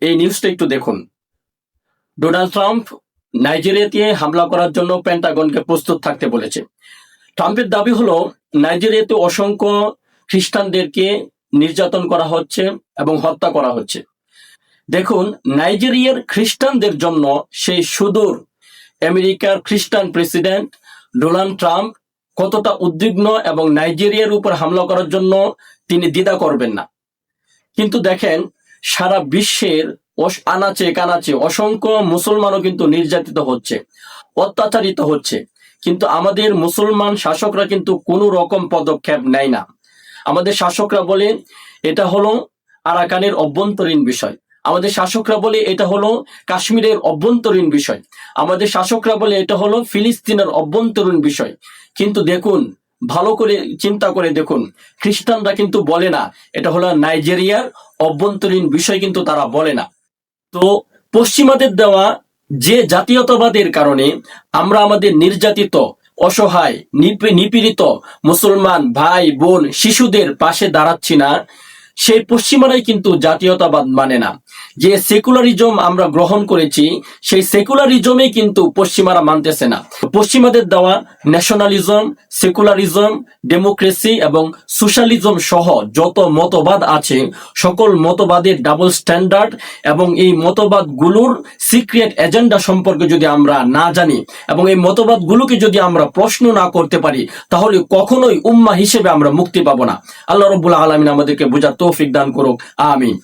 এই নিউজটা একটু দেখুন। ডোনাল্ড ট্রাম্প নাইজেরিয়াতে হামলা করার জন্য পেন্টাগনকে প্রস্তুত থাকতে বলেছে। ট্রাম্পের দাবি হলো নাইজেরিয়াতে অসংখ্য খ্রিস্টানদেরকে নির্যাতন করা হচ্ছে এবং হত্যা করা হচ্ছে। দেখুন, নাইজেরিয়ার খ্রিস্টানদের জন্য সেই সুদূর আমেরিকার খ্রিস্টান প্রেসিডেন্ট ডোনাল্ড ট্রাম্প কতটা উদ্বিগ্ন এবং নাইজেরিয়ার উপর হামলা করার জন্য তিনি দ্বিধা করবেন না। কিন্তু দেখেন, সারা বিশ্বের আনাচে কানাচে অসংখ্য মুসলমানও কিন্তু নির্যাতিত হচ্ছে, অত্যাচারিত হচ্ছে, কিন্তু আমাদের মুসলমান শাসকরা কিন্তু কোনো রকম পদক্ষেপ নেয় না। আমাদের শাসকরা বলে এটা হলো আরাকানের অভ্যন্তরীণ বিষয়, আমাদের শাসকরা বলে এটা হলো কাশ্মীরের অভ্যন্তরীণ বিষয়, আমাদের শাসকরা বলে এটা হলো ফিলিস্তিনের অভ্যন্তরীণ বিষয়। কিন্তু দেখুন, ভালো করে চিন্তা করে দেখুন, খ্রিস্টানরা কিন্তু বলে না এটা হলো নাইজেরিয়ার অভ্যন্তরীণ বিষয়, কিন্তু তারা বলে না। তো পশ্চিমাদের দেওয়া যে জাতীয়তাবাদের কারণে আমরা আমাদের নির্যাতিত, অসহায়, নিপীড়িত মুসলমান ভাই বোন শিশুদের পাশে দাঁড়াচ্ছি না, সেই পশ্চিমারাই কিন্তু জাতীয়তাবাদ মানে না। যে সেকুলারিজম আমরা গ্রহণ করেছি, সেই সেকুলারিজমে কিন্তু পশ্চিমারা মানতেছে না। পশ্চিমাদের দেওয়া ন্যাশনালিজম, সেকুলারিজম, ডেমোক্রেসি এবং সোশ্যালিজম সহ যত মতবাদ আছে, সকল মতবাদের ডাবল স্ট্যান্ডার্ড এবং এই মতবাদগুলোর সিক্রেট এজেন্ডা সম্পর্কে যদি আমরা না জানি এবং এই মতবাদগুলোকে যদি আমরা প্রশ্ন না করতে পারি, তাহলে কখনোই উম্মাহ হিসেবে আমরা মুক্তি পাবো না। আল্লাহ রাব্বুল আলামিন আমাদেরকে বোঝার তৌফিক দান করুক। আমিন।